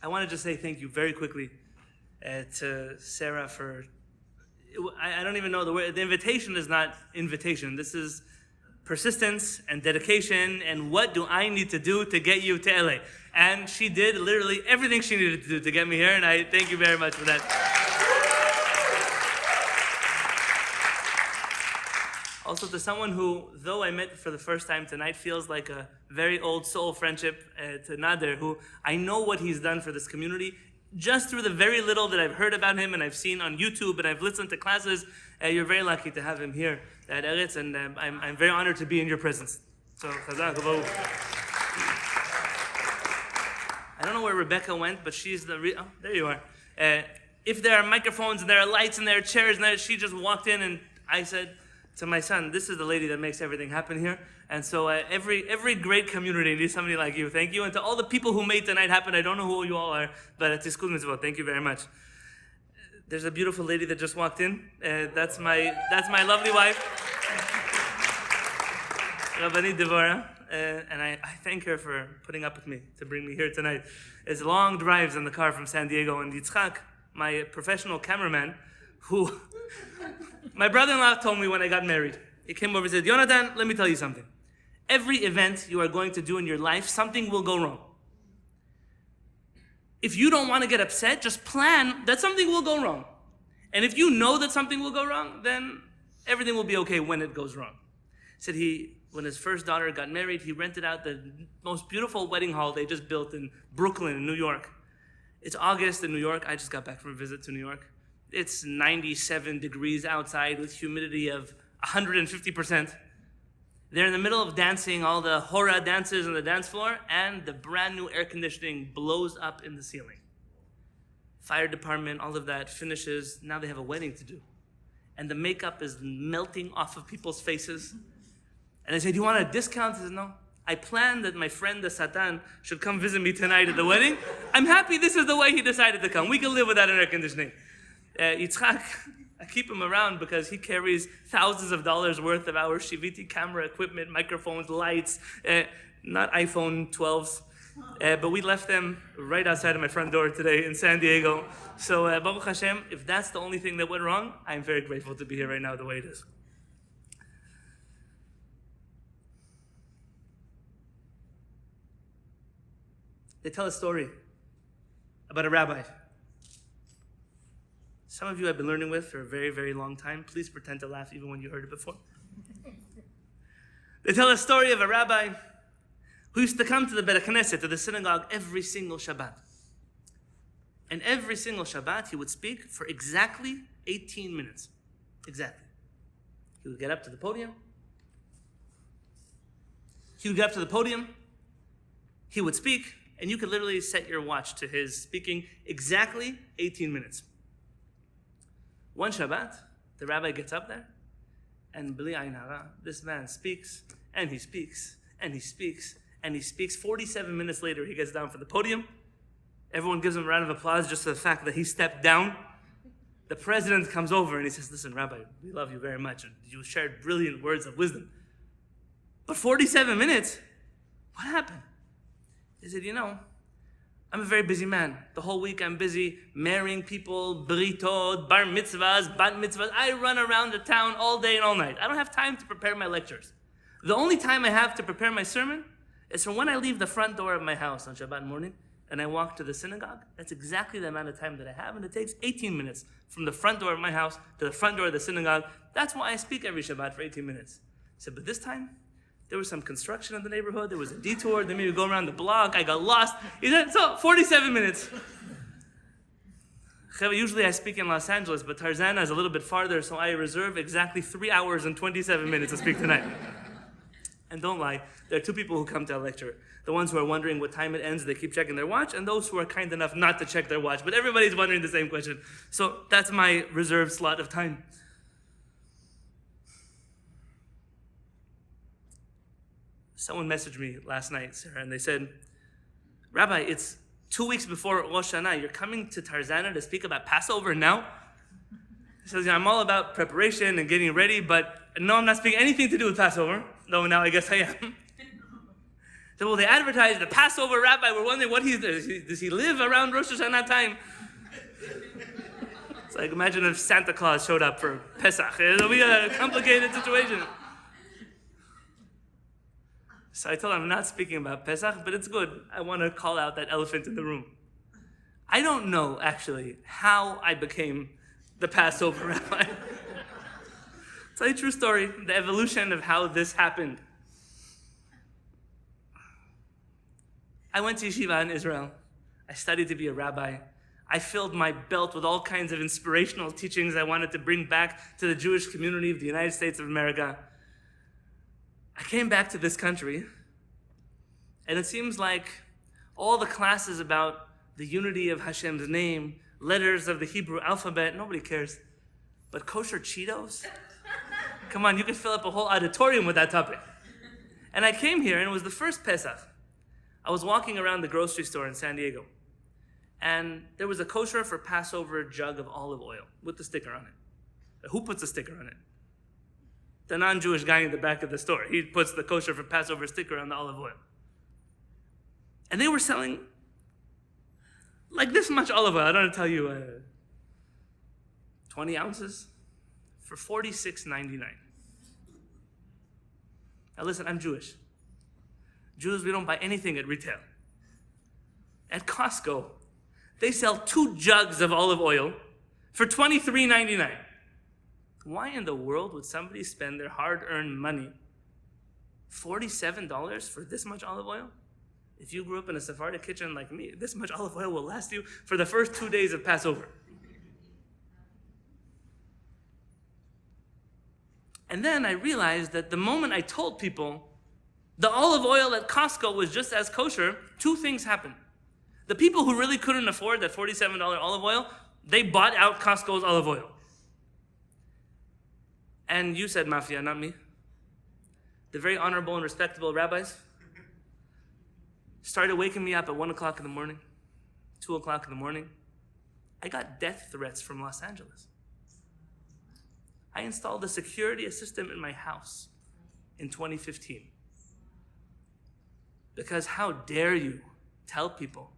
I want to just say thank you very quickly to Sarah for, I don't even know the word, the invitation is not invitation. This is persistence and dedication and what do I need to do to get you to LA. And she did literally everything she needed to do to get me here, and I thank you very much for that. Also to someone who, though I met for the first time tonight, feels like a very old soul friendship, to Nader, who I know what he's done for this community just through the very little that I've heard about him and I've seen on YouTube and I've listened to classes. You're very lucky to have him here at Eretz, and I'm very honored to be in your presence. So, chazak v'baruch. I don't know where Rebecca went, but she's the, oh, there you are. If there are microphones and there are lights and there are chairs, and she just walked in and I said to my son, this is the lady that makes everything happen here. And so every great community needs somebody like you. Thank you. And to all the people who made tonight happen, I don't know who you all are, but it's Tizkut Mitzvot. Thank you very much. There's a beautiful lady that just walked in. That's my lovely wife, Rabbanit Devorah. And I thank her for putting up with me to bring me here tonight. It's long drives in the car from San Diego, and Yitzchak, my professional cameraman, who my brother-in-law told me when I got married. He came over and said, Yonatan, let me tell you something. Every event you are going to do in your life, something will go wrong. If you don't want to get upset, just plan that something will go wrong. And if you know that something will go wrong, then everything will be okay when it goes wrong. He said when his first daughter got married, he rented out the most beautiful wedding hall they just built in Brooklyn, in New York. It's August in New York. I just got back from a visit to New York. It's 97 degrees outside with humidity of 150%. They're in the middle of dancing, all the hora dances on the dance floor, and the brand new air conditioning blows up in the ceiling. Fire department, all of that finishes. Now they have a wedding to do. And the makeup is melting off of people's faces. And I said, do you want a discount? He said, no. I planned that my friend the Satan should come visit me tonight at the wedding. I'm happy this is the way he decided to come. We can live without an air conditioning. Yitzchak, I keep him around because he carries thousands of dollars worth of our Shiviti camera equipment, microphones, lights, not iPhone 12s. But we left them right outside of my front door today in San Diego. So, Baruch Hashem, if that's the only thing that went wrong, I'm very grateful to be here right now the way it is. They tell a story about a rabbi. Some of you I've been learning with for a very, very long time. Please pretend to laugh even when you heard it before. They tell a story of a rabbi who used to come to the Beit Knesset, to the synagogue, every single Shabbat. And every single Shabbat, he would speak for exactly 18 minutes. Exactly. He would get up to the podium. He would speak, and you could literally set your watch to his speaking exactly 18 minutes. One Shabbat, the rabbi gets up there, and b'li ayin hara, this man speaks, and he speaks, and he speaks, and he speaks. 47 minutes later, he gets down from the podium. Everyone gives him a round of applause just for the fact that he stepped down. The president comes over and he says, listen, Rabbi, we love you very much, and you shared brilliant words of wisdom. But 47 minutes, what happened? He said, I'm a very busy man. The whole week I'm busy marrying people, britot, bar mitzvahs, bat mitzvahs. I run around the town all day and all night. I don't have time to prepare my lectures. The only time I have to prepare my sermon is from when I leave the front door of my house on Shabbat morning and I walk to the synagogue. That's exactly the amount of time that I have, and it takes 18 minutes from the front door of my house to the front door of the synagogue. That's why I speak every Shabbat for 18 minutes. He said, but this time, there was some construction in the neighborhood. There was a detour. They made me go around the block. I got lost. He said, so 47 minutes. Usually I speak in Los Angeles, but Tarzana is a little bit farther, so I reserve exactly 3 hours and 27 minutes to speak tonight. And don't lie, there are two people who come to a lecture. The ones who are wondering what time it ends, they keep checking their watch, and those who are kind enough not to check their watch. But everybody's wondering the same question. So that's my reserved slot of time. Someone messaged me last night, Sarah, and they said, Rabbi, it's 2 weeks before Rosh Hashanah. You're coming to Tarzana to speak about Passover now? He says, I'm all about preparation and getting ready, but no, I'm not speaking anything to do with Passover. No, now I guess I am. So, well, they advertised the Passover rabbi. We're wondering what does he live around Rosh Hashanah time? It's like, imagine if Santa Claus showed up for Pesach. It'll be a complicated situation. So I told him I'm not speaking about Pesach, but it's good. I want to call out that elephant in the room. I don't know, actually, how I became the Passover rabbi. I'll tell you a true story, the evolution of how this happened. I went to yeshiva in Israel. I studied to be a rabbi. I filled my belt with all kinds of inspirational teachings I wanted to bring back to the Jewish community of the United States of America. I came back to this country, and it seems like all the classes about the unity of Hashem's name, letters of the Hebrew alphabet, nobody cares. But kosher Cheetos? Come on, you could fill up a whole auditorium with that topic. And I came here, and it was the first Pesach. I was walking around the grocery store in San Diego, and there was a kosher for Passover jug of olive oil with the sticker on it. Who puts a sticker on it? The non-Jewish guy in the back of the store. He puts the kosher for Passover sticker on the olive oil. And they were selling like this much olive oil. I don't know to tell you, 20 ounces for $46.99. Now listen, I'm Jewish. Jews, we don't buy anything at retail. At Costco, they sell 2 jugs of olive oil for $23.99. Why in the world would somebody spend their hard-earned money, $47 for this much olive oil? If you grew up in a Sephardic kitchen like me, this much olive oil will last you for the first 2 days of Passover. And then I realized that the moment I told people the olive oil at Costco was just as kosher, 2 things happened. The people who really couldn't afford that $47 olive oil, they bought out Costco's olive oil. And you said mafia, not me. The very honorable and respectable rabbis started waking me up at 1 o'clock in the morning, 2 o'clock in the morning. I got death threats from Los Angeles. I installed a security system in my house in 2015. Because how dare you tell people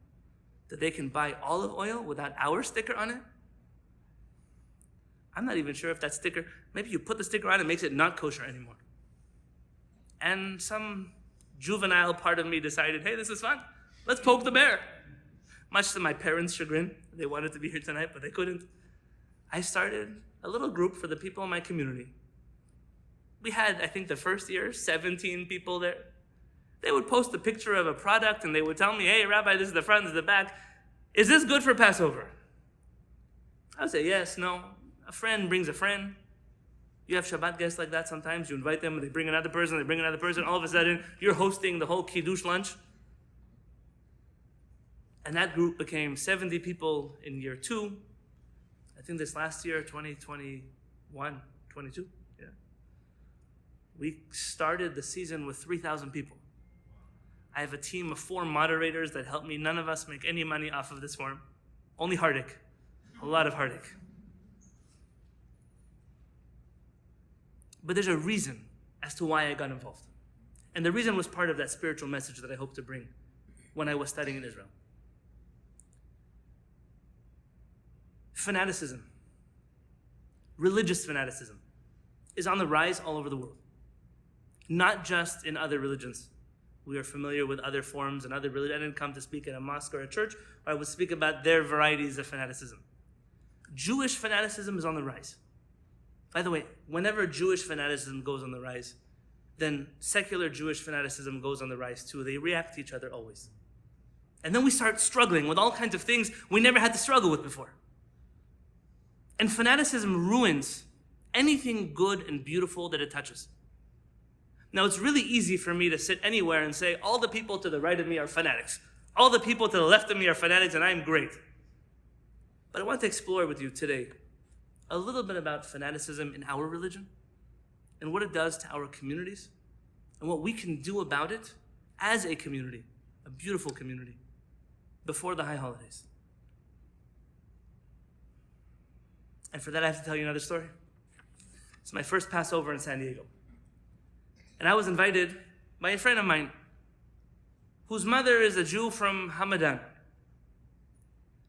that they can buy olive oil without our sticker on it? I'm not even sure if that sticker, maybe you put the sticker on, it makes it not kosher anymore. And some juvenile part of me decided, hey, this is fun. Let's poke the bear. Much to my parents' chagrin. They wanted to be here tonight, but they couldn't. I started a little group for the people in my community. We had, I think the first year, 17 people there. They would post a picture of a product and they would tell me, hey, Rabbi, this is the front, this is the back. Is this good for Passover? I would say, yes, no. A friend brings a friend. You have Shabbat guests like that sometimes. You invite them, and they bring another person, they bring another person. All of a sudden, you're hosting the whole Kiddush lunch. And that group became 70 people in year 2. I think this last year, 2021, 22, yeah. We started the season with 3,000 people. I have a team of 4 moderators that help me. None of us make any money off of this forum. Only heartache. A lot of heartache. But there's a reason as to why I got involved. And the reason was part of that spiritual message that I hope to bring when I was studying in Israel. Fanaticism, religious fanaticism, is on the rise all over the world. Not just in other religions. We are familiar with other forms and other religions. I didn't come to speak at a mosque or a church, or I would speak about their varieties of fanaticism. Jewish fanaticism is on the rise. By the way, whenever Jewish fanaticism goes on the rise, then secular Jewish fanaticism goes on the rise too. They react to each other always. And then we start struggling with all kinds of things we never had to struggle with before. And fanaticism ruins anything good and beautiful that it touches. Now, it's really easy for me to sit anywhere and say, all the people to the right of me are fanatics. All the people to the left of me are fanatics, and I'm great. But I want to explore with you today a little bit about fanaticism in our religion and what it does to our communities and what we can do about it as a community, a beautiful community, before the high holidays. And for that, I have to tell you another story. It's my first Passover in San Diego. And I was invited by a friend of mine. whose mother is a Jew from Hamadan.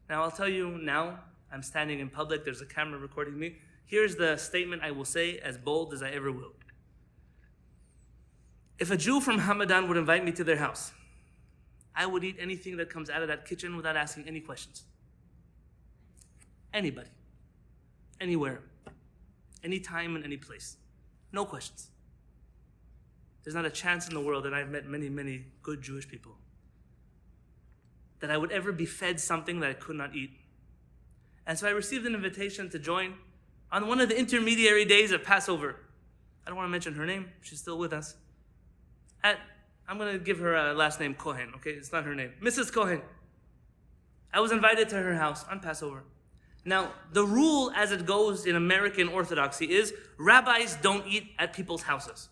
Now I'll tell you now, I'm standing in public, there's a camera recording me. Here's the statement I will say, as bold as I ever will. If a Jew from Hamadan would invite me to their house, I would eat anything that comes out of that kitchen without asking any questions. Anybody, anywhere, anytime and any place. No questions. There's not a chance in the world, and I've met many, many good Jewish people, that I would ever be fed something that I could not eat. And so I received an invitation to join on one of the intermediary days of Passover. I don't want to mention her name, she's still with us. I'm going to give her a last name, Cohen, okay? It's not her name. Mrs. Cohen. I was invited to her house on Passover. Now, the rule as it goes in American Orthodoxy is rabbis don't eat at people's houses.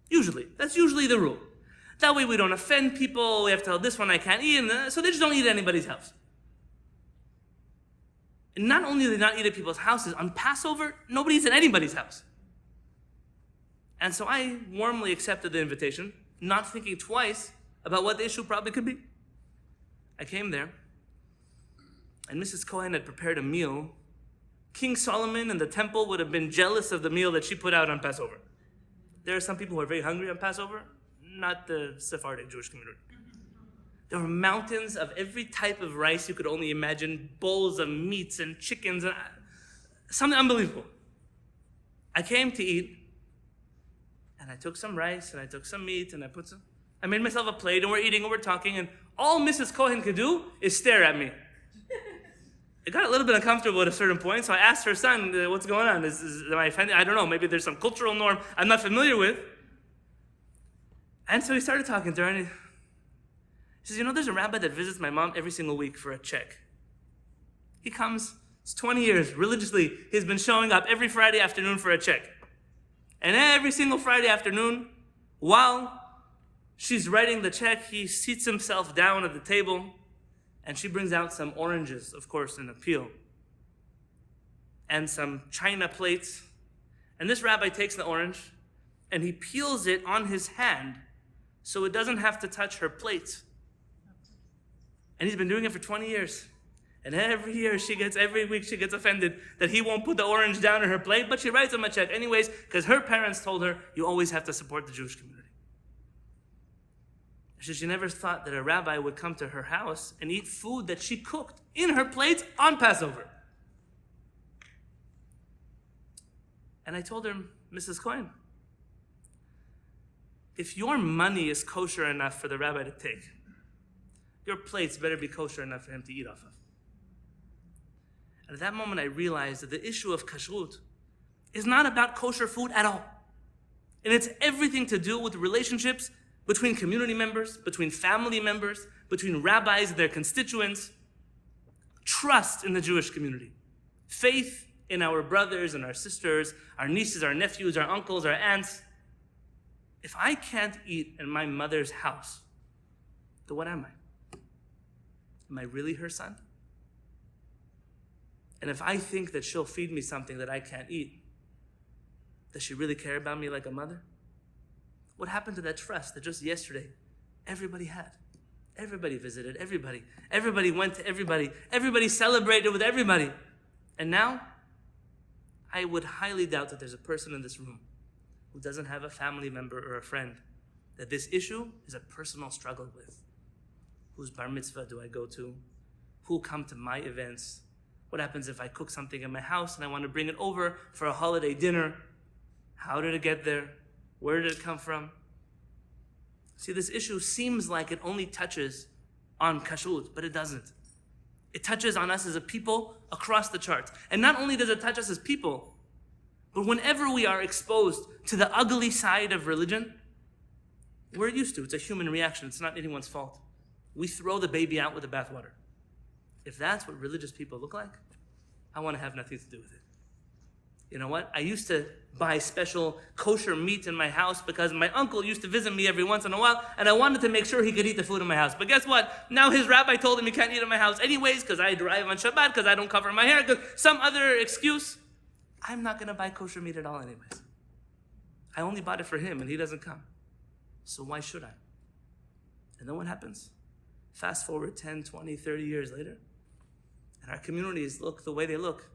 Usually. That's usually the rule. That way we don't offend people, we have to tell this one I can't eat, and so they just don't eat at anybody's house. And not only do they not eat at people's houses, on Passover, nobody eats at anybody's house. And so I warmly accepted the invitation, not thinking twice about what the issue probably could be. I came there, and Mrs. Cohen had prepared a meal. King Solomon and the temple would have been jealous of the meal that she put out on Passover. There are some people who are very hungry on Passover, not the Sephardic Jewish community. There were mountains of every type of rice you could only imagine, bowls of meats and chickens, and something unbelievable. I came to eat, and I took some rice, and I took some meat, and I made myself a plate, and we're eating, and we're talking, and all Mrs. Cohen could do is stare at me. It got a little bit uncomfortable at a certain point, so I asked her son, what's going on? Am I offended? I don't know, maybe there's some cultural norm I'm not familiar with. And so he started talking to her, and he says, there's a rabbi that visits my mom every single week for a check. He comes, it's 20 years, religiously, he's been showing up every Friday afternoon for a check. And every single Friday afternoon, while she's writing the check, he seats himself down at the table, and she brings out some oranges, of course, in a peel, and some china plates. And this rabbi takes the orange, and he peels it on his hand so it doesn't have to touch her plate. And he's been doing it for 20 years. And every week she gets offended that he won't put the orange down on her plate, but she writes him a check anyways, because her parents told her, you always have to support the Jewish community. She never thought that a rabbi would come to her house and eat food that she cooked in her plates on Passover. And I told her, Mrs. Cohen, if your money is kosher enough for the rabbi to take, your plates better be kosher enough for him to eat off of. And at that moment I realized that the issue of kashrut is not about kosher food at all. And it's everything to do with relationships between community members, between family members, between rabbis and their constituents, trust in the Jewish community, faith in our brothers and our sisters, our nieces, our nephews, our uncles, our aunts. If I can't eat in my mother's house, then what am I? Am I really her son? And if I think that she'll feed me something that I can't eat, does she really care about me like a mother? What happened to that trust that just yesterday everybody had? Everybody visited everybody. Everybody went to everybody. Everybody celebrated with everybody. And now, I would highly doubt that there's a person in this room who doesn't have a family member or a friend that this issue is a personal struggle with. Whose bar mitzvah do I go to? Who'll come to my events? What happens if I cook something in my house and I want to bring it over for a holiday dinner? How did it get there? Where did it come from? See, this issue seems like it only touches on kashrut, but it doesn't. It touches on us as a people across the charts. And not only does it touch us as people, but whenever we are exposed to the ugly side of religion, we're used to it. It's a human reaction. It's not anyone's fault. We throw the baby out with the bathwater. If that's what religious people look like, I want to have nothing to do with it. You know what? I used to buy special kosher meat in my house because my uncle used to visit me every once in a while, and I wanted to make sure he could eat the food in my house. But guess what? Now his rabbi told him he can't eat in my house anyways because I drive on Shabbat, because I don't cover my hair, because some other excuse. I'm not going to buy kosher meat at all anyways. I only bought it for him, and he doesn't come. So why should I? And then what happens? Fast forward 10, 20, 30 years later, and our communities look the way they look.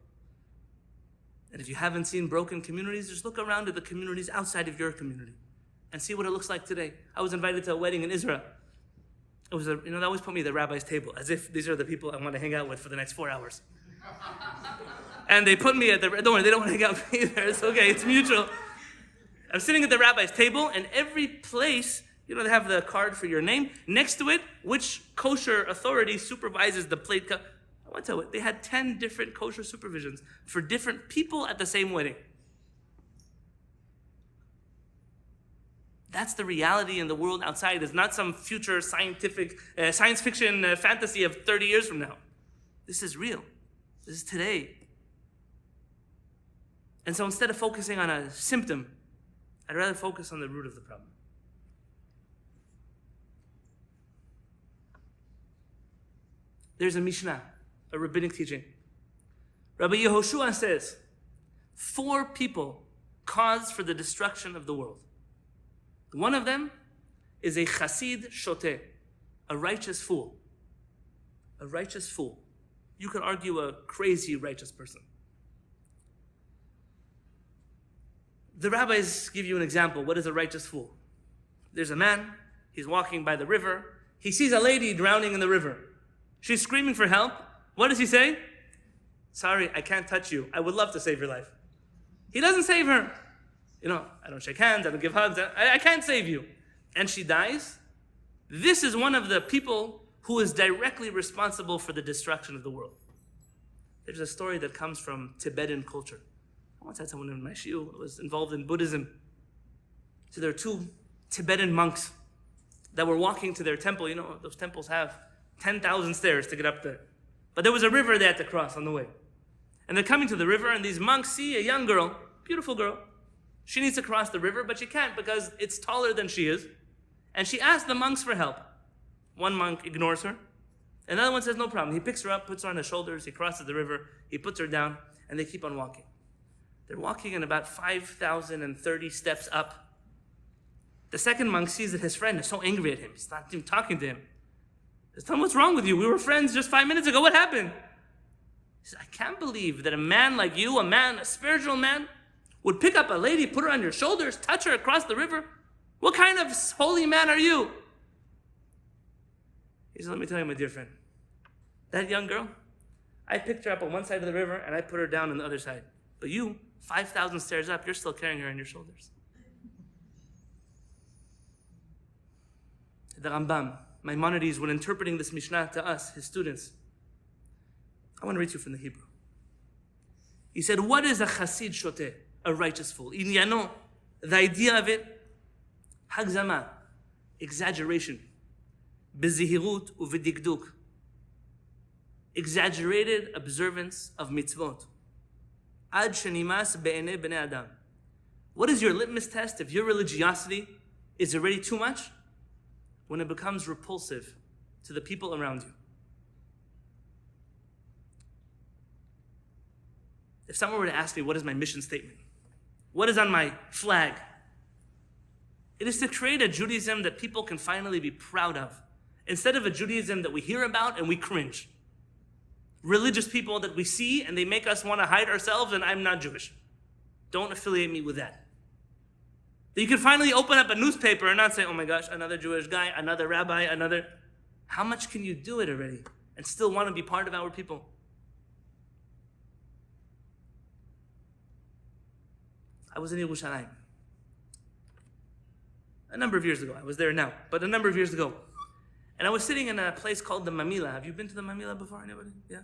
And if you haven't seen broken communities, just look around at the communities outside of your community and see what it looks like today. I was invited to a wedding in Israel. It was they always put me at the rabbi's table, as if these are the people I want to hang out with for the next 4 hours. And they put me at don't worry, they don't want to hang out with me either. It's okay, it's mutual. I'm sitting at the rabbi's table, and every place, they have the card for your name. Next to it, which kosher authority supervises the plate. I want to tell you, they had 10 different kosher supervisions for different people at the same wedding. That's the reality in the world outside. It's not some future science fiction fantasy of 30 years from now. This is real. This is today. And so instead of focusing on a symptom, I'd rather focus on the root of the problem. There's a Mishnah, a rabbinic teaching. Rabbi Yehoshua says, 4 people cause for the destruction of the world. One of them is a chassid shoteh, a righteous fool. A righteous fool. You could argue a crazy righteous person. The rabbis give you an example. What is a righteous fool? There's a man, he's walking by the river. He sees a lady drowning in the river. She's screaming for help. What does he say? Sorry, I can't touch you. I would love to save your life. He doesn't save her. I don't shake hands, I don't give hugs. I can't save you. And she dies. This is one of the people who is directly responsible for the destruction of the world. There's a story that comes from Tibetan culture. I once had someone in my shiur who was involved in Buddhism. So there are 2 Tibetan monks that were walking to their temple. Those temples have 10,000 stairs to get up there. But there was a river they had to cross on the way. And they're coming to the river, and these monks see a young girl, beautiful girl. She needs to cross the river, but she can't because it's taller than she is. And she asks the monks for help. One monk ignores her. Another one says, no problem. He picks her up, puts her on his shoulders, he crosses the river, he puts her down, and they keep on walking. They're walking in about 5,030 steps up. The second monk sees that his friend is so angry at him. He's not even talking to him. He says, tell him, what's wrong with you? We were friends just 5 minutes ago. What happened? He says, I can't believe that a man like you, a spiritual man, would pick up a lady, put her on your shoulders, touch her across the river. What kind of holy man are you? He said, let me tell you, my dear friend. That young girl, I picked her up on one side of the river and I put her down on the other side. But you, 5,000 stairs up, you're still carrying her on your shoulders. The Rambam, Maimonides, when interpreting this Mishnah to us, his students, I want to read to you from the Hebrew. He said, what is a chassid shoteh? A righteous fool. Inyano, the idea of it, hagzama, exaggeration, bezihirut uvedikduk, exaggerated observance of mitzvot. Ad shenimas be'enei bnei adam. What is your litmus test if your religiosity is already too much? When it becomes repulsive to the people around you. If someone were to ask me, what is my mission statement? What is on my flag? It is to create a Judaism that people can finally be proud of, instead of a Judaism that we hear about and we cringe. Religious people that we see and they make us want to hide ourselves, and I'm not Jewish. Don't affiliate me with that. That you can finally open up a newspaper and not say, oh my gosh, another Jewish guy, another rabbi, another. How much can you do it already and still want to be part of our people? I was in Yerushalayim a number of years ago. I was there now, but a number of years ago. And I was sitting in a place called the Mamila. Have you been to the Mamila before, anybody? Yeah?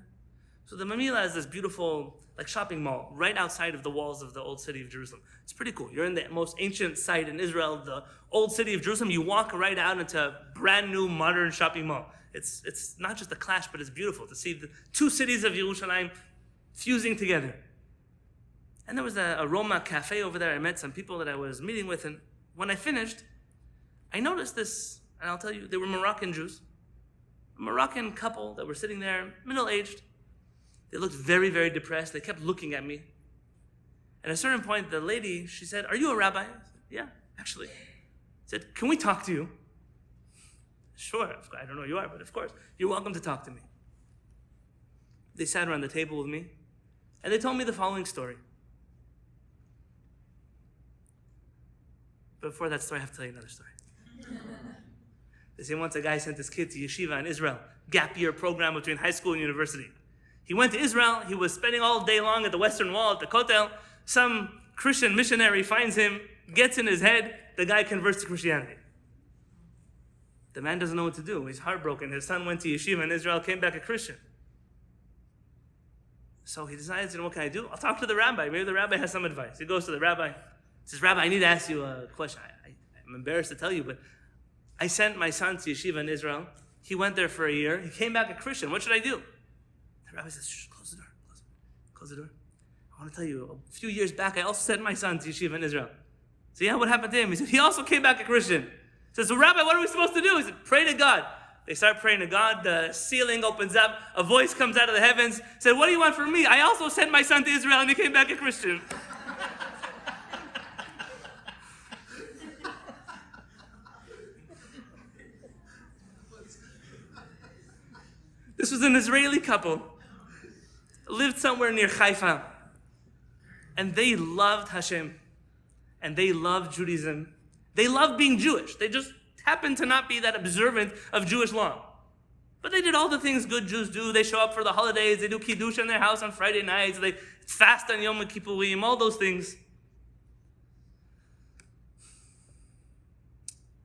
So the Mamila is this beautiful shopping mall right outside of the walls of the old city of Jerusalem. It's pretty cool. You're in the most ancient site in Israel, the old city of Jerusalem. You walk right out into a brand new modern shopping mall. It's not just a clash, but it's beautiful to see the 2 cities of Yerushalayim fusing together. And there was a Roma cafe over there. I met some people that I was meeting with, and when I finished, I noticed this, and I'll tell you, they were Moroccan Jews. A Moroccan couple that were sitting there, middle-aged. They looked very, very depressed. They kept looking at me. At a certain point, the lady, she said, are you a rabbi? I said, yeah, actually. I said, can we talk to you? Sure, I don't know who you are, but of course, you're welcome to talk to me. They sat around the table with me, and they told me the following story. But before that story, I have to tell you another story. They say once a guy sent his kid to yeshiva in Israel, gap year program between high school and university. He went to Israel, he was spending all day long at the Western Wall, at the Kotel. Some Christian missionary finds him, gets in his head, the guy converts to Christianity. The man doesn't know what to do. He's heartbroken. His son went to yeshiva in Israel, came back a Christian. So he decides, what can I do? I'll talk to the rabbi. Maybe the rabbi has some advice. He goes to the rabbi, says, Rabbi, I need to ask you a question. I'm embarrassed to tell you, but I sent my son to yeshiva in Israel. He went there for a year. He came back a Christian. What should I do? The rabbi says, shh, close the door. Close the door. I want to tell you, a few years back, I also sent my son to yeshiva in Israel. So yeah, what happened to him? He said, he also came back a Christian. He says, so Rabbi, what are we supposed to do? He said, pray to God. They start praying to God. The ceiling opens up. A voice comes out of the heavens. Said, what do you want from me? I also sent my son to Israel and he came back a Christian. This was an Israeli couple. Lived somewhere near Haifa. And they loved Hashem. And they loved Judaism. They loved being Jewish. They just happened to not be that observant of Jewish law. But they did all the things good Jews do. They show up for the holidays. They do Kiddush in their house on Friday nights. They fast on Yom Kippurim, all those things.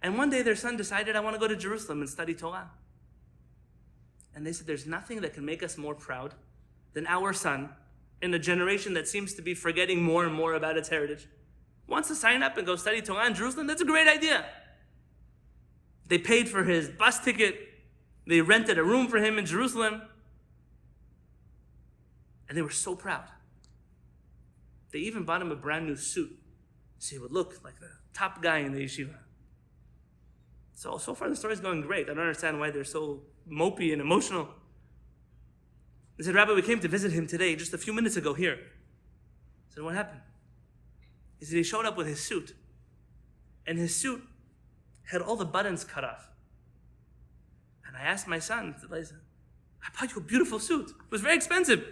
And one day their son decided, I want to go to Jerusalem and study Torah. And they said, there's nothing that can make us more proud than our son, in a generation that seems to be forgetting more and more about its heritage, wants to sign up and go study Torah in Jerusalem. That's a great idea. They paid for his bus ticket. They rented a room for him in Jerusalem. And they were so proud. They even bought him a brand new suit so he would look like the top guy in the yeshiva. So far the story's going great. I don't understand why they're so mopey and emotional. They said, Rabbi, we came to visit him today, just a few minutes ago here. I said, what happened? He said he showed up with his suit. And his suit had all the buttons cut off. And I asked my son, I bought you a beautiful suit. It was very expensive.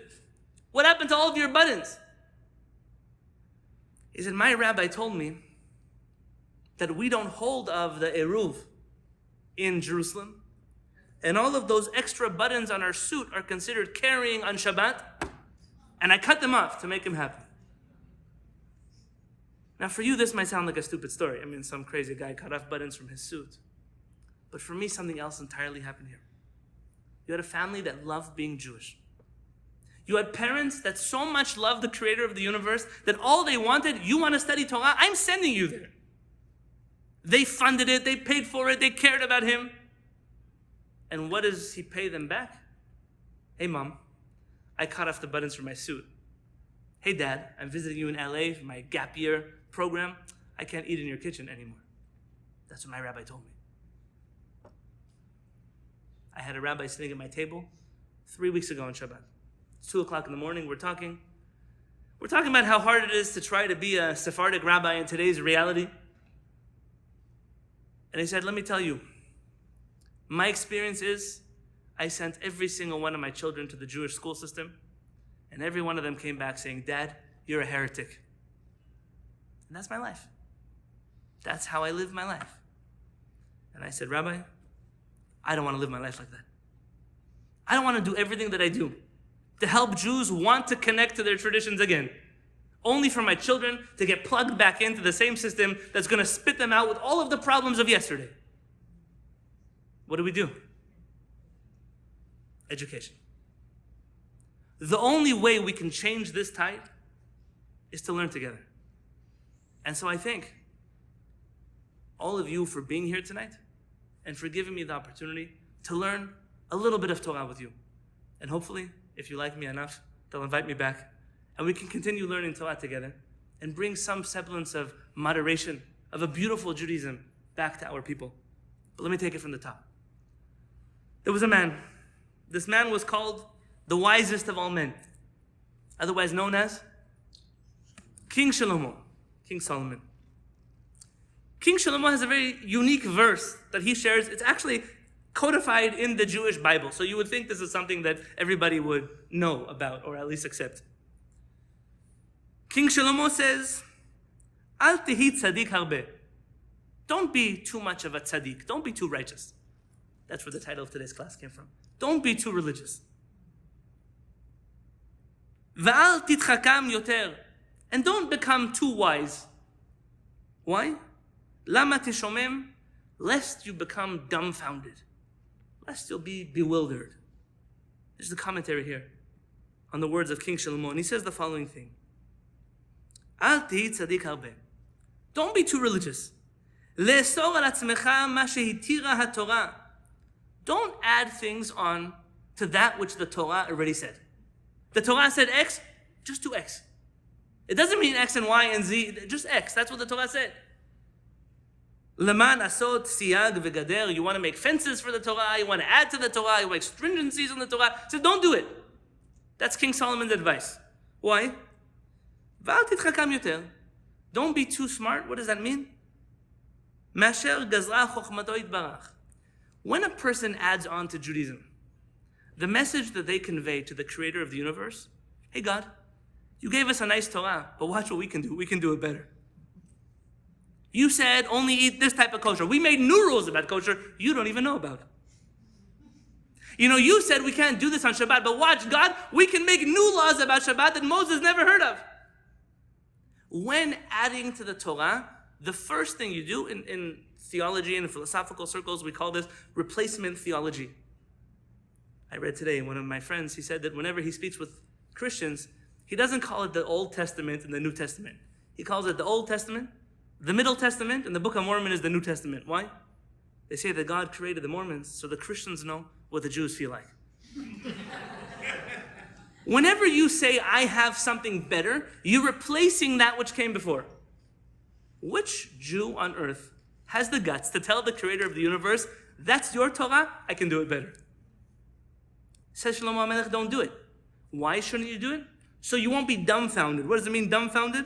What happened to all of your buttons? He said, my rabbi told me that we don't hold of the Eruv in Jerusalem. And all of those extra buttons on our suit are considered carrying on Shabbat. And I cut them off to make him happy. Now for you, this might sound like a stupid story. I mean, some crazy guy cut off buttons from his suit. But for me, something else entirely happened here. You had a family that loved being Jewish. You had parents that so much loved the creator of the universe that all they wanted, you want to study Torah? I'm sending you there. They funded it, they paid for it, they cared about him. And what does he pay them back? Hey, Mom, I cut off the buttons from my suit. Hey, Dad, I'm visiting you in LA for my gap year program. I can't eat in your kitchen anymore. That's what my rabbi told me. I had a rabbi sitting at my table 3 weeks ago on Shabbat. It's 2 o'clock in the morning, we're talking. We're talking about how hard it is to try to be a Sephardic rabbi in today's reality. And he said, let me tell you, my experience is I sent every single one of my children to the Jewish school system, and every one of them came back saying, Dad, you're a heretic. And that's my life. That's how I live my life. And I said, Rabbi, I don't want to live my life like that. I don't want to do everything that I do to help Jews want to connect to their traditions again, only for my children to get plugged back into the same system that's going to spit them out with all of the problems of yesterday. What do? Education. The only way we can change this tide is to learn together. And so I thank all of you for being here tonight and for giving me the opportunity to learn a little bit of Torah with you. And hopefully, if you like me enough, they'll invite me back and we can continue learning Torah together and bring some semblance of moderation, of a beautiful Judaism back to our people. But let me take it from the top. There was a man. This man was called the wisest of all men, otherwise known as King Shlomo, King Solomon. King Shlomo has a very unique verse that he shares. It's actually codified in the Jewish Bible. So you would think this is something that everybody would know about, or at least accept. King Shlomo says, Al tihi tzadik harbe. Don't be too much of a tzaddik. Don't be too righteous. That's where the title of today's class came from. Don't be too religious. Va'al titchakam yoter. And don't become too wise. Why? Lama tishomem, lest you become dumbfounded. Lest you'll be bewildered. There's the commentary here on the words of King Shlomo. And he says the following thing. Al tihi tzadik harbe. Don't be too religious. Le'esor al atzmecha ma shehitira haTorah. Don't add things on to that which the Torah already said. The Torah said X, just do X. It doesn't mean X and Y and Z, just X. That's what the Torah said. Leman asot siyag v'gader. You want to make fences for the Torah. You want to add to the Torah. You make stringencies in the Torah. So don't do it. That's King Solomon's advice. Why? V'al titchakam yoter. Don't be too smart. What does that mean? Masher gazra chokhmato yitbarach. When a person adds on to Judaism, the message that they convey to the creator of the universe, hey God, you gave us a nice Torah, but watch what we can do. We can do it better. You said only eat this type of kosher. We made new rules about kosher you don't even know about. You said we can't do this on Shabbat, but watch God, we can make new laws about Shabbat that Moses never heard of. When adding to the Torah, the first thing you do in theology and philosophical circles, we call this replacement theology. I read today, one of my friends, he said that whenever he speaks with Christians, he doesn't call it the Old Testament and the New Testament. He calls it the Old Testament, the Middle Testament, and the Book of Mormon is the New Testament. Why? They say that God created the Mormons so the Christians know what the Jews feel like. Whenever you say, I have something better, you're replacing that which came before. Which Jew on earth has the guts to tell the creator of the universe, that's your Torah, I can do it better? Says Shlomo HaMelech, don't do it. Why shouldn't you do it? So you won't be dumbfounded. What does it mean, dumbfounded?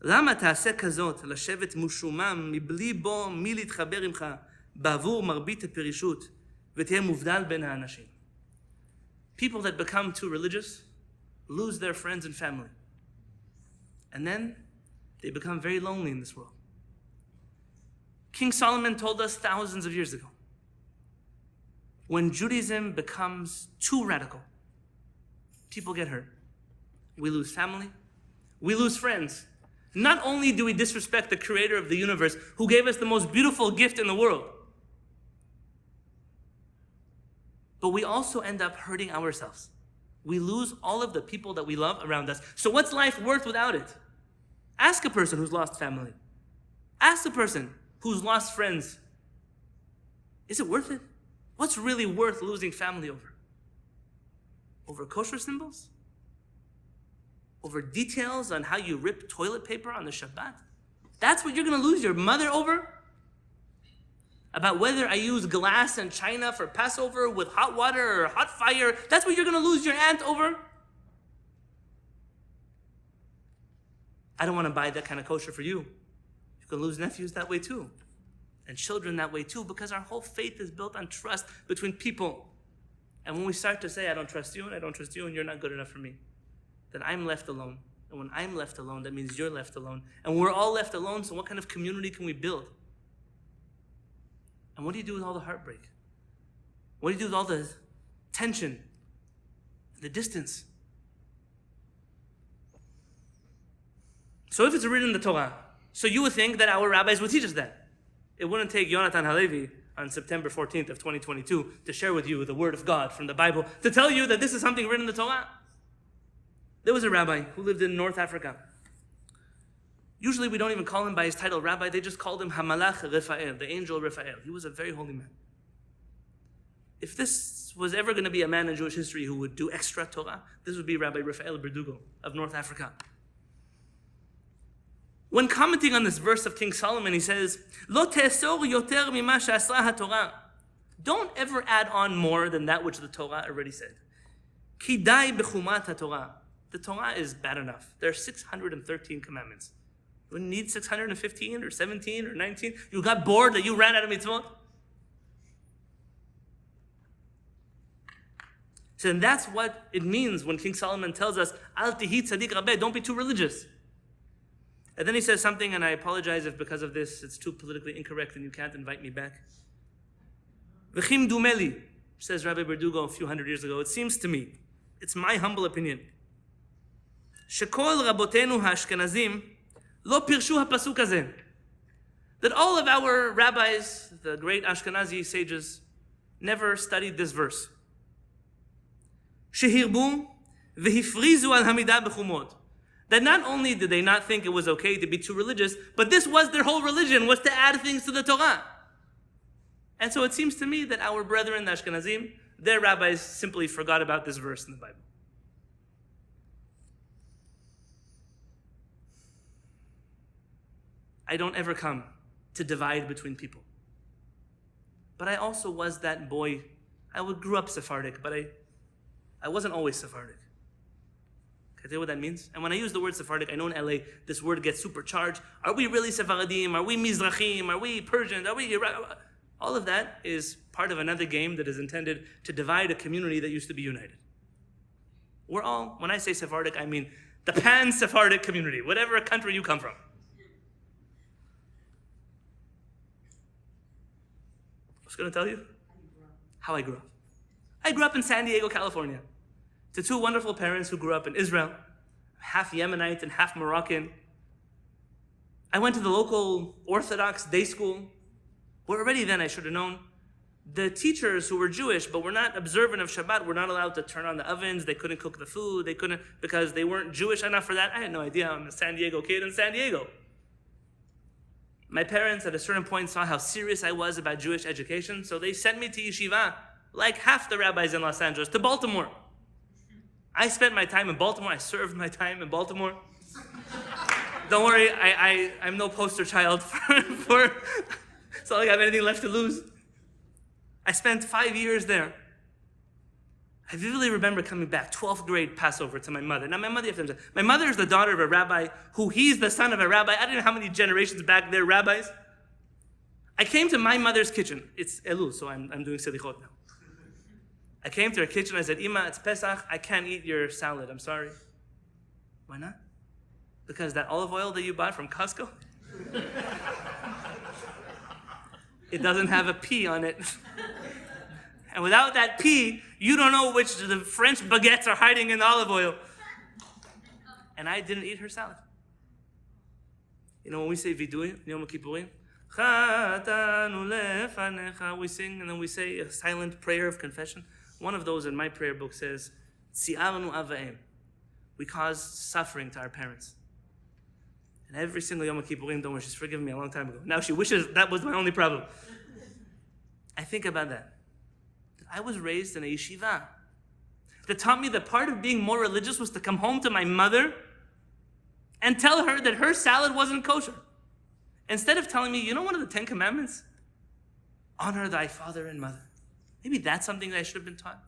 למה תעשה כזאת, לשבת משומם, מבלי בו מי להתחבר עמך, בעבור מרבית הפרישות, ותהיה מובדל בין האנשים. People that become too religious lose their friends and family. And then they become very lonely in this world. King Solomon told us thousands of years ago, when Judaism becomes too radical, people get hurt. We lose family. We lose friends. Not only do we disrespect the creator of the universe who gave us the most beautiful gift in the world, but we also end up hurting ourselves. We lose all of the people that we love around us. So what's life worth without it? Ask a person who's lost family. Ask a person who's lost friends. Is it worth it? What's really worth losing family over? Over kosher symbols? Over details on how you rip toilet paper on the Shabbat? That's what you're going to lose your mother over? About whether I use glass and china for Passover with hot water or hot fire? That's what you're going to lose your aunt over? I don't want to buy that kind of kosher for you. You can lose nephews that way too. And children that way too, because our whole faith is built on trust between people. And when we start to say, I don't trust you, and I don't trust you, and you're not good enough for me, then I'm left alone. And when I'm left alone, that means you're left alone. And we're all left alone, so what kind of community can we build? And what do you do with all the heartbreak? What do you do with all the tension, the distance? So if it's written in the Torah, so you would think that our rabbis would teach us that. It wouldn't take Yonatan Halevy on September 14th of 2022 to share with you the word of God from the Bible, to tell you that this is something written in the Torah. There was a rabbi who lived in North Africa. Usually we don't even call him by his title rabbi, they just called him Hamalach Raphael, the angel Raphael. He was a very holy man. If this was ever going to be a man in Jewish history who would do extra Torah, this would be Rabbi Raphael Berdugo of North Africa. When commenting on this verse of King Solomon, he says, Lo te'esor yoter mima she'asra haTorah. Don't ever add on more than that which the Torah already said. Ki dai bechumat haTorah. The Torah is bad enough. There are 613 commandments. You wouldn't need 615 or 17 or 19. You got bored that you ran out of mitzvot? So then that's what it means when King Solomon tells us, Al tihi tzadik rabeh, don't be too religious. And then he says something, and I apologize if because of this it's too politically incorrect and you can't invite me back. V'chim dumeli, says Rabbi Berdugo a few hundred years ago, it seems to me, it's my humble opinion, shekol rabotenu ha'ashkenazim lo pirshu ha'pasuk hazeh, that all of our rabbis, the great Ashkenazi sages, never studied this verse. Shehirbu v'hifrizu al hamidah b'chumot. That not only did they not think it was okay to be too religious, but this was their whole religion, was to add things to the Torah. And so it seems to me that our brethren, the Ashkenazim, their rabbis simply forgot about this verse in the Bible. I don't ever come to divide between people. But I also was that boy. I grew up Sephardic, but I wasn't always Sephardic. Can I tell you what that means? And when I use the word Sephardic, I know in LA, this word gets supercharged. Are we really Sephardim? Are we Mizrachim? Are we Persians? Are we Iraq? All of that is part of another game that is intended to divide a community that used to be united. We're all, when I say Sephardic, I mean the pan-Sephardic community, whatever country you come from. I was going to tell you how I grew up. I grew up in San Diego, California, to two wonderful parents who grew up in Israel, half Yemenite and half Moroccan. I went to the local Orthodox day school, where already then I should have known the teachers who were Jewish but were not observant of Shabbat were not allowed to turn on the ovens. They couldn't cook the food. They couldn't, because they weren't Jewish enough for that. I had no idea. I'm a San Diego kid in San Diego. My parents at a certain point saw how serious I was about Jewish education, so they sent me to yeshiva, like half the rabbis in Los Angeles, to Baltimore. I spent my time in Baltimore. I served my time in Baltimore. Don't worry, I'm no poster child for it's not like I have anything left to lose. I spent 5 years there. I vividly remember coming back, 12th grade Passover, to my mother. Now, my mother is the daughter of a rabbi, he's the son of a rabbi. I don't know how many generations back they're rabbis. I came to my mother's kitchen. It's Elul, so I'm doing selichot now. I came to her kitchen. I said, Ima, it's Pesach. I can't eat your salad. I'm sorry. Why not? Because that olive oil that you bought from Costco, it doesn't have a P on it. And without that P, you don't know which the French baguettes are hiding in the olive oil. And I didn't eat her salad. You know, when we say vidui, Yom Kippurim, we sing and then we say a silent prayer of confession. One of those in my prayer book says, Tzi'arnu avaim. We cause suffering to our parents. And every single Yom Kippurim, don't worry, she's forgiven me a long time ago. Now she wishes that was my only problem. I think about that. I was raised in a yeshiva that taught me that part of being more religious was to come home to my mother and tell her that her salad wasn't kosher. Instead of telling me, you know one of the 10 commandments? Honor thy father and mother. Maybe that's something that I should have been taught.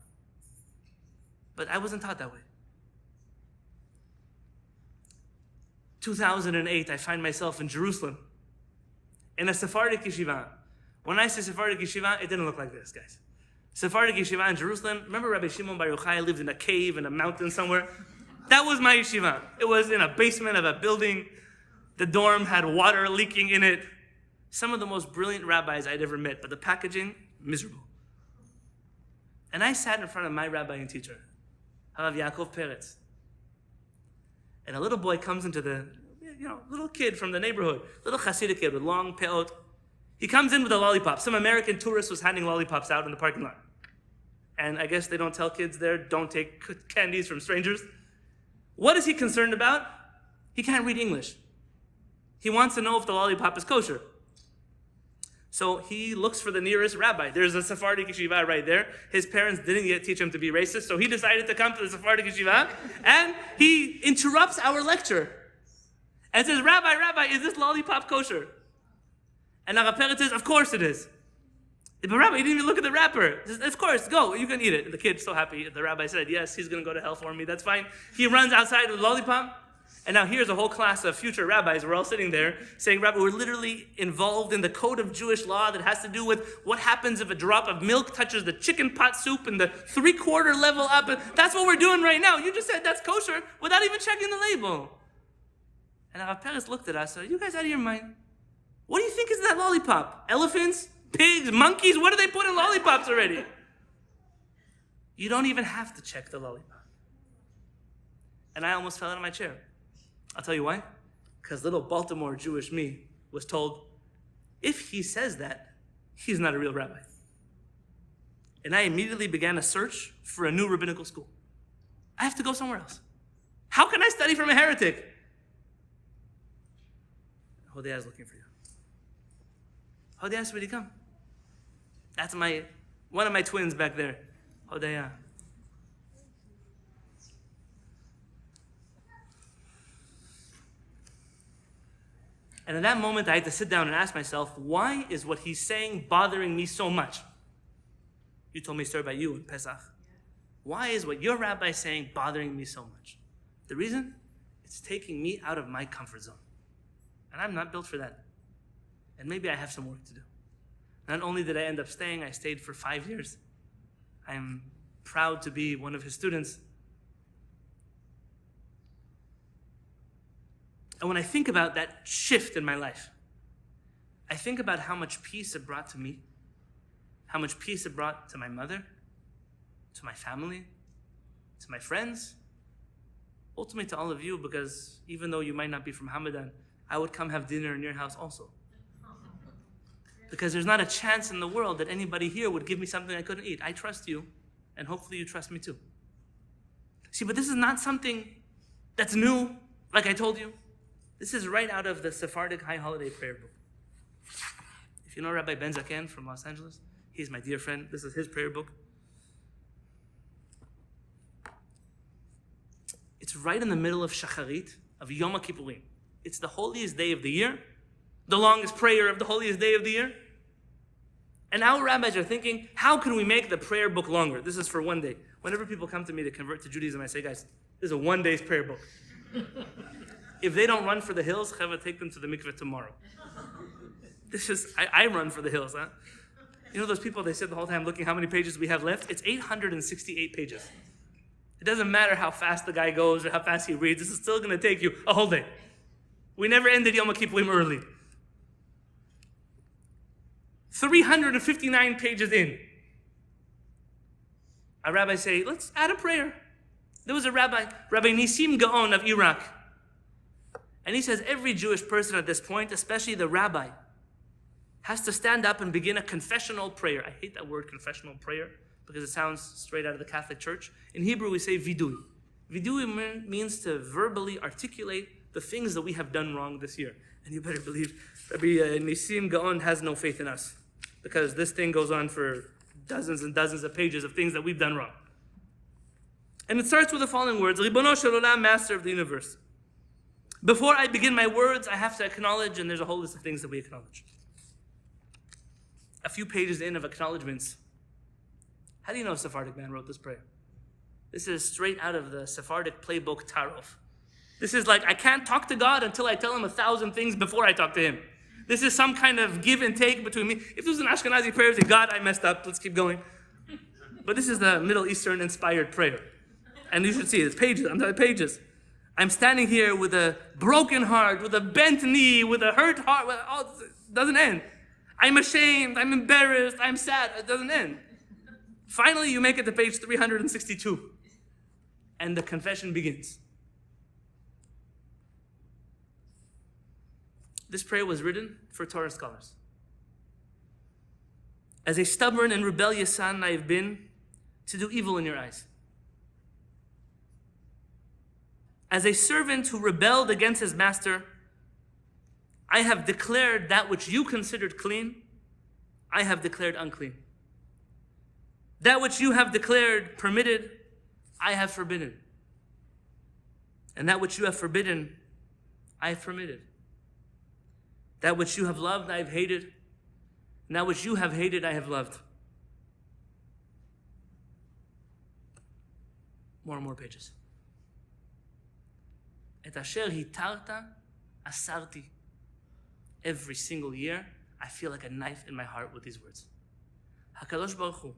But I wasn't taught that way. 2008, I find myself in Jerusalem in a Sephardic yeshiva. When I say Sephardic yeshiva, it didn't look like this, guys. Sephardic yeshiva in Jerusalem. Remember Rabbi Shimon Bar Yochai lived in a cave in a mountain somewhere? That was my yeshiva. It was in a basement of a building. The dorm had water leaking in it. Some of the most brilliant rabbis I'd ever met, but the packaging, miserable. And I sat in front of my rabbi and teacher, Harav Yaakov Peretz. And a little boy comes into little kid from the neighborhood, little Hasidic kid with long peot. He comes in with a lollipop. Some American tourist was handing lollipops out in the parking lot. And I guess they don't tell kids there, don't take candies from strangers. What is he concerned about? He can't read English. He wants to know if the lollipop is kosher. So he looks for the nearest rabbi. There's a Sephardic yeshiva right there. His parents didn't yet teach him to be racist, so he decided to come to the Sephardic yeshiva, and he interrupts our lecture and says, Rabbi, is this lollipop kosher? And Rabbi Peretz says, of course it is. But Rabbi, you didn't even look at the wrapper. He says, of course, go, you can eat it. And the kid's so happy. The rabbi said, yes, he's going to go to hell for me, that's fine. He runs outside with the lollipop. And now here's a whole class of future rabbis. We're all sitting there saying, Rabbi, we're literally involved in the code of Jewish law that has to do with what happens if a drop of milk touches the chicken pot soup and the 3/4 level up. That's what we're doing right now. You just said that's kosher without even checking the label. And Rav Peretz looked at us, said, are you guys out of your mind? What do you think is that lollipop? Elephants? Pigs? Monkeys? What do they put in lollipops already? You don't even have to check the lollipop. And I almost fell out of my chair. I'll tell you why. Because little Baltimore Jewish me was told, if he says that, he's not a real rabbi. And I immediately began a search for a new rabbinical school. I have to go somewhere else. How can I study from a heretic? Hodea is looking for you. Hodea, Sweetie, come. That's one of my twins back there. Hodea. And in that moment, I had to sit down and ask myself, why is what he's saying bothering me so much? You told me a story about you in Pesach. Why is what your rabbi is saying bothering me so much? The reason? It's taking me out of my comfort zone. And I'm not built for that. And maybe I have some work to do. Not only did I end up staying, I stayed for 5 years. I'm proud to be one of his students. And when I think about that shift in my life, I think about how much peace it brought to me, how much peace it brought to my mother, to my family, to my friends, ultimately to all of you, because even though you might not be from Hamadan, I would come have dinner in your house also. Because there's not a chance in the world that anybody here would give me something I couldn't eat. I trust you, and hopefully you trust me too. See, but this is not something that's new, like I told you. This is right out of the Sephardic High Holiday Prayer Book. If you know Rabbi Ben Zaken from Los Angeles, he's my dear friend. This is his prayer book. It's right in the middle of Shacharit, of Yom Kippurim. It's the holiest day of the year, the longest prayer of the holiest day of the year. And our rabbis are thinking, how can we make the prayer book longer? This is for one day. Whenever people come to me to convert to Judaism, I say, guys, this is a 1 day's prayer book. If they don't run for the hills, Chava, take them to the mikveh tomorrow. I run for the hills, huh? You know those people, they sit the whole time looking how many pages we have left? It's 868 pages. It doesn't matter how fast the guy goes or how fast he reads. This is still going to take you a whole day. We never ended Yom Kippurim early. 359 pages in. A rabbi say, let's add a prayer. There was a Rabbi Nisim Gaon of Iraq. And he says every Jewish person at this point, especially the rabbi, has to stand up and begin a confessional prayer. I hate that word, confessional prayer, because it sounds straight out of the Catholic Church. In Hebrew, we say vidui. Vidui means to verbally articulate the things that we have done wrong this year. And you better believe Rabbi Nisim Gaon has no faith in us, because this thing goes on for dozens and dozens of pages of things that we've done wrong. And it starts with the following words, Ribono Shel Olam, Master of the Universe. Before I begin my words, I have to acknowledge, and there's a whole list of things that we acknowledge. A few pages in of acknowledgements. How do you know a Sephardic man wrote this prayer? This is straight out of the Sephardic playbook Tarov. This is like, I can't talk to God until I tell him 1,000 things before I talk to him. This is some kind of give and take between me. If this was an Ashkenazi prayer, say, God, I messed up, let's keep going. But this is the Middle Eastern inspired prayer. And you should see, it's pages, I'm telling you, pages. I'm standing here with a broken heart, with a bent knee, with a hurt heart. It doesn't end. I'm ashamed, I'm embarrassed, I'm sad. It doesn't end. Finally, you make it to page 362. And the confession begins. This prayer was written for Torah scholars. As a stubborn and rebellious son, I have been to do evil in your eyes. As a servant who rebelled against his master, I have declared that which you considered clean, I have declared unclean. That which you have declared permitted, I have forbidden. And that which you have forbidden, I have permitted. That which you have loved, I have hated. And that which you have hated, I have loved. More and more pages. Et asher hitarta asarti. Every single year, I feel like a knife in my heart with these words. HaKadosh Baruch Hu,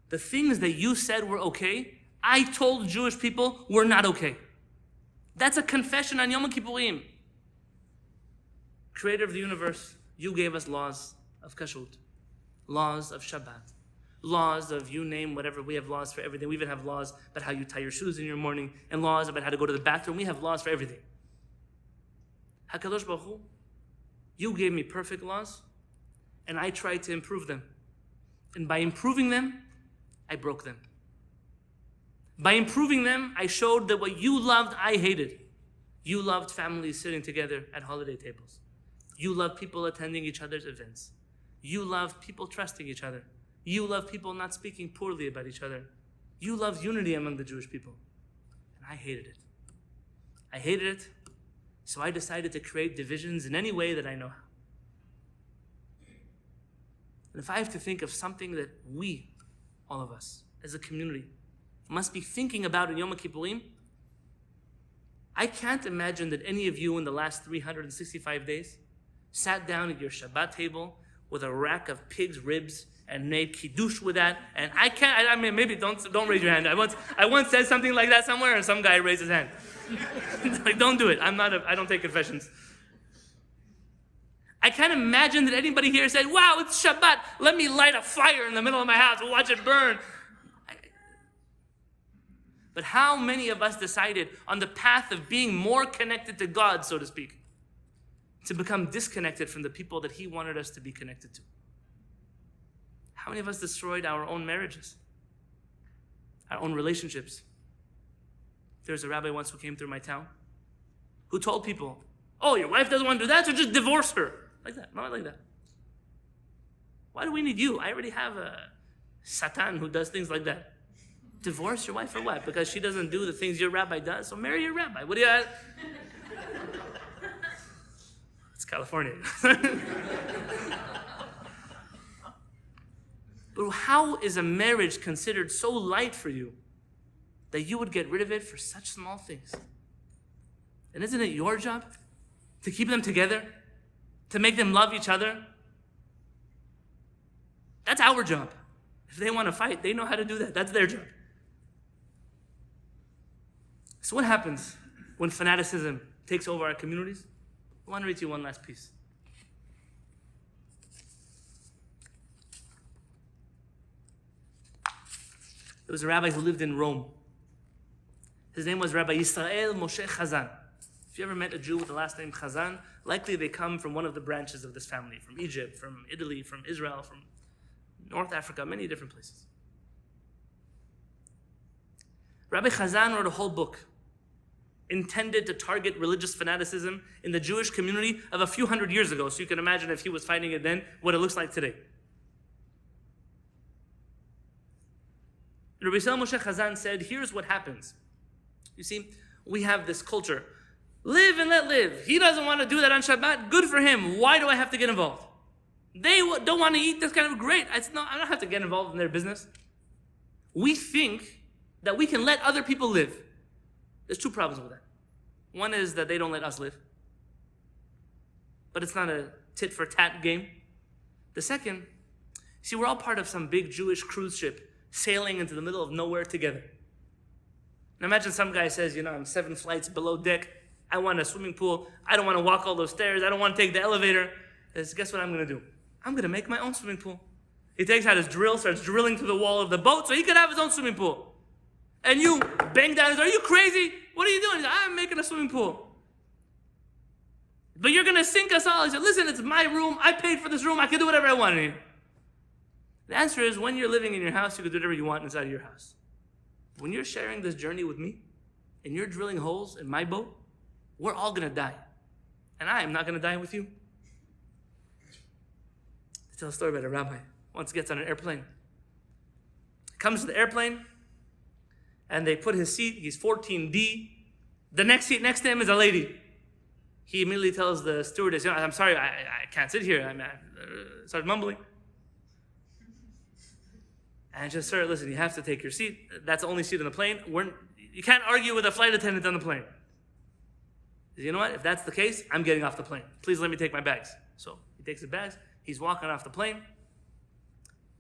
the things that you said were okay, I told Jewish people were not okay. That's a confession on Yom Kippurim. Creator of the universe, you gave us laws of Kashrut, laws of Shabbat, laws of you name whatever. We have laws for everything. We even have laws about how you tie your shoes in your morning and laws about how to go to the bathroom. We have laws for everything. HaKadosh Baruch Hu, you gave me perfect laws and I tried to improve them. And by improving them, I broke them. By improving them, I showed that what you loved, I hated. You loved families sitting together at holiday tables. You loved people attending each other's events. You loved people trusting each other. You loved people not speaking poorly about each other. You loved unity among the Jewish people. And I hated it. I hated it, so I decided to create divisions in any way that I know how. And if I have to think of something that we, all of us, as a community, must be thinking about in Yom Kippurim, I can't imagine that any of you in the last 365 days sat down at your Shabbat table with a rack of pig's ribs and made kiddush with that. And I mean, maybe don't raise your hand. I once said something like that somewhere, and some guy raised his hand. Like, don't do it. I don't take confessions. I can't imagine that anybody here said, wow, it's Shabbat. Let me light a fire in the middle of my house. We'll watch it burn. But how many of us decided on the path of being more connected to God, so to speak, to become disconnected from the people that He wanted us to be connected to? How many of us destroyed our own marriages, our own relationships? There was a rabbi once who came through my town who told people, oh, your wife doesn't want to do that, so just divorce her. Like that, not like that. Why do we need you? I already have a Satan who does things like that. Divorce your wife for what? Because she doesn't do the things your rabbi does, so marry your rabbi. What do you... It's California. But how is a marriage considered so light for you that you would get rid of it for such small things? And isn't it your job to keep them together? To make them love each other? That's our job. If they want to fight, they know how to do that. That's their job. So what happens when fanaticism takes over our communities? I want to read to you one last piece. There was a rabbi who lived in Rome. His name was Rabbi Yisrael Moshe Chazan. If you ever met a Jew with the last name Chazan, likely they come from one of the branches of this family, from Egypt, from Italy, from Israel, from North Africa, many different places. Rabbi Chazan wrote a whole book intended to target religious fanaticism in the Jewish community of a few hundred years ago. So you can imagine if he was fighting it then, what it looks like today. Rabbi Yisrael Moshe Chazan said, here's what happens. You see, we have this culture. Live and let live. He doesn't want to do that on Shabbat. Good for him. Why do I have to get involved? They don't want to eat. That's kind of great. I don't have to get involved in their business. We think that we can let other people live. There's two problems with that. One is that they don't let us live. But it's not a tit for tat game. The second, see, we're all part of some big Jewish cruise ship sailing into the middle of nowhere together. Now imagine some guy says, I'm 7 flights below deck. I want a swimming pool. I don't want to walk all those stairs. I don't want to take the elevator. Guess what I'm going to do? I'm going to make my own swimming pool. He takes out his drill, starts drilling through the wall of the boat so he could have his own swimming pool. And you bang down his door. Are you crazy? What are you doing? He said, I'm making a swimming pool. But you're going to sink us all. He said, listen, it's my room. I paid for this room. I can do whatever I want in here. The answer is, when you're living in your house, you can do whatever you want inside of your house. When you're sharing this journey with me, and you're drilling holes in my boat, we're all going to die. And I am not going to die with you. I tell a story about a rabbi. Once gets on an airplane. Comes to the airplane, and they put his seat, he's 14D. The next seat next to him is a lady. He immediately tells the stewardess, I'm sorry, I can't sit here. I started mumbling. And just, sir, listen, you have to take your seat. That's the only seat on the plane. You can't argue with a flight attendant on the plane. He says, you know what? If that's the case, I'm getting off the plane. Please let me take my bags. So he takes his bags. He's walking off the plane.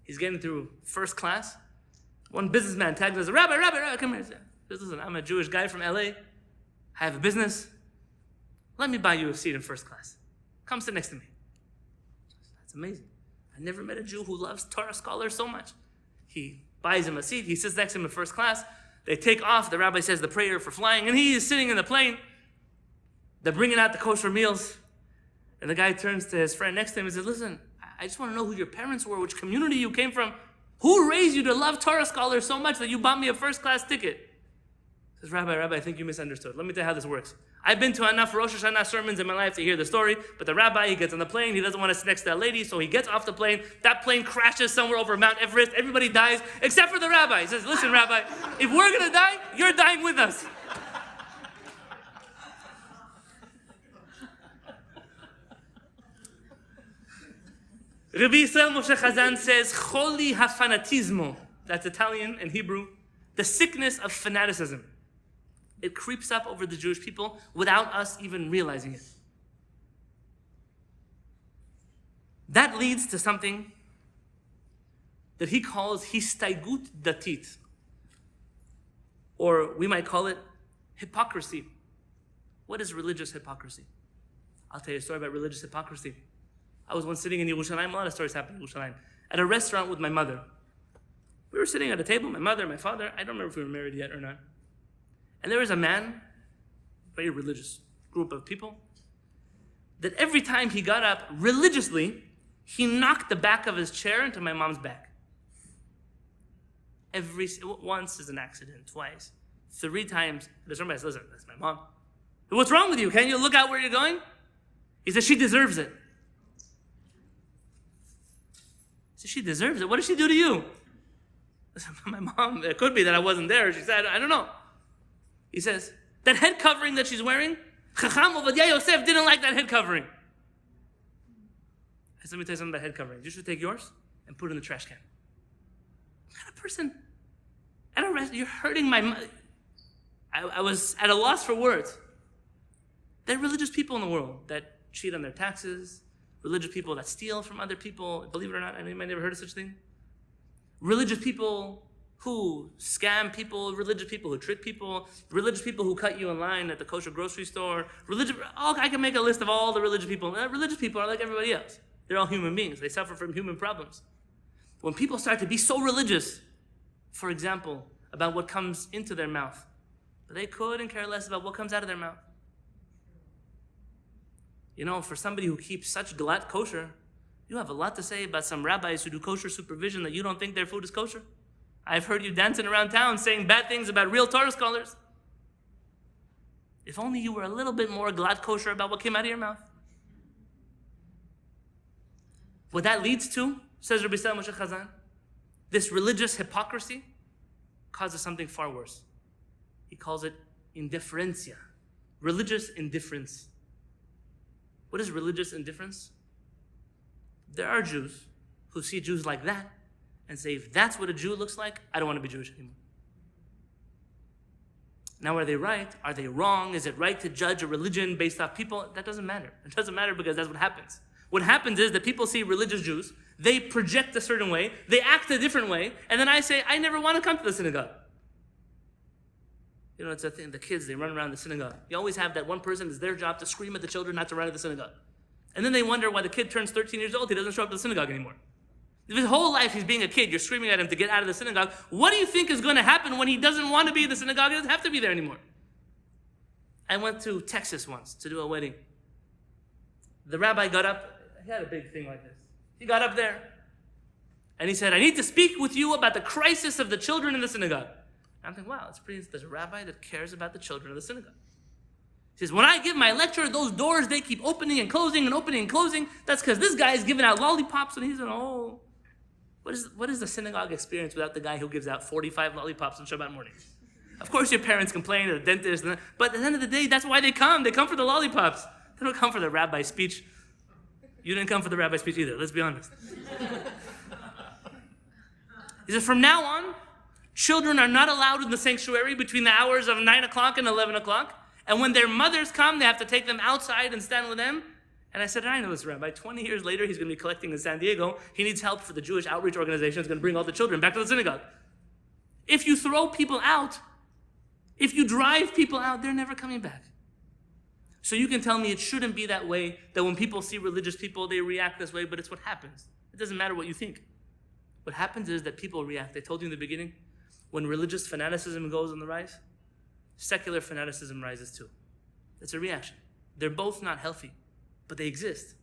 He's getting through first class. One businessman tags him and says, Rabbi, come here. He says, listen, I'm a Jewish guy from LA. I have a business. Let me buy you a seat in first class. Come sit next to me. That's amazing. I never met a Jew who loves Torah scholars so much. He buys him a seat. He sits next to him in first class. They take off. The rabbi says the prayer for flying, and he is sitting in the plane. They're bringing out the kosher meals. And the guy turns to his friend next to him and says, listen, I just want to know who your parents were, which community you came from. Who raised you to love Torah scholars so much that you bought me a first class ticket? He says, Rabbi, I think you misunderstood. Let me tell you how this works. I've been to enough Rosh Hashanah sermons in my life to hear the story, but the rabbi, he gets on the plane, he doesn't want to sit next to that lady, so he gets off the plane, that plane crashes somewhere over Mount Everest, everybody dies, except for the rabbi. He says, listen, Rabbi, if we're going to die, you're dying with us. Rabbi Yisrael Moshe Chazan says, Choli ha-fanatismo, that's Italian and Hebrew, the sickness of fanaticism. It creeps up over the Jewish people without us even realizing it. That leads to something that he calls histaigut datit, or we might call it hypocrisy. What is religious hypocrisy? I'll tell you a story about religious hypocrisy. I was once sitting in Yerushalayim, a lot of stories happen in Yerushalayim, at a restaurant with my mother. We were sitting at a table, my mother, my father, I don't remember if we were married yet or not. And there was a man, very religious group of people, that every time he got up religiously, he knocked the back of his chair into my mom's back. Once is an accident, twice, 3 times. Somebody says, listen, that's my mom. What's wrong with you? Can you look out where you're going? He says, she deserves it. He says, she deserves it? What did she do to you? Listen, my mom, it could be that I wasn't there. She said, I don't know. He says, that head covering that she's wearing, Chacham Ovadia Yosef didn't like that head covering. I said, let me tell you something about head covering. You should take yours and put it in the trash can. What kind of person? At a restaurant, you're hurting my mother. I was at a loss for words. There are religious people in the world that cheat on their taxes, religious people that steal from other people. Believe it or not, I know you might never heard of such a thing. Religious people who scam people, religious people who trick people, religious people who cut you in line at the kosher grocery store, I can make a list of all the religious people. Religious people are like everybody else. They're all human beings. They suffer from human problems. When people start to be so religious, for example, about what comes into their mouth, they couldn't care less about what comes out of their mouth. You know, for somebody who keeps such glatt kosher, you have a lot to say about some rabbis who do kosher supervision that you don't think their food is kosher. I've heard you dancing around town saying bad things about real Torah scholars. If only you were a little bit more glatt kosher about what came out of your mouth. What that leads to, says Rabbi Moshe Chazan, this religious hypocrisy causes something far worse. He calls it indifferencia, religious indifference. What is religious indifference? There are Jews who see Jews like that and say, if that's what a Jew looks like, I don't want to be Jewish anymore. Now, are they right? Are they wrong? Is it right to judge a religion based off people? That doesn't matter. It doesn't matter because that's what happens. What happens is that people see religious Jews, they project a certain way, they act a different way, and then I say, I never want to come to the synagogue. You know, it's a thing, the kids, they run around the synagogue. You always have that one person, it's their job to scream at the children not to run to the synagogue. And then they wonder why the kid turns 13 years old, he doesn't show up to the synagogue anymore. If his whole life he's being a kid, you're screaming at him to get out of the synagogue. What do you think is going to happen when he doesn't want to be in the synagogue? He doesn't have to be there anymore. I went to Texas once to do a wedding. The rabbi got up, he had a big thing like this. He got up there and he said, I need to speak with you about the crisis of the children in the synagogue. I'm thinking, wow, there's a rabbi that cares about the children of the synagogue. He says, when I give my lecture, those doors, they keep opening and closing and opening and closing. That's because this guy is giving out lollipops. And he said, oh, what is the synagogue experience without the guy who gives out 45 lollipops on Shabbat morning? Of course your parents complain, or the dentist, but at the end of the day, that's why they come. They come for the lollipops. They don't come for the rabbi's speech. You didn't come for the rabbi's speech either, let's be honest. He says, from now on, children are not allowed in the sanctuary between the hours of 9 o'clock and 11 o'clock. And when their mothers come, they have to take them outside and stand with them. And I said, I know this rabbi. 20 years later, he's going to be collecting in San Diego. He needs help for the Jewish outreach organization. He's going to bring all the children back to the synagogue. If you throw people out, if you drive people out, they're never coming back. So you can tell me it shouldn't be that way, that when people see religious people, they react this way, but it's what happens. It doesn't matter what you think. What happens is that people react. I told you in the beginning, when religious fanaticism goes on the rise, secular fanaticism rises too. It's a reaction. They're both not healthy, but they exist.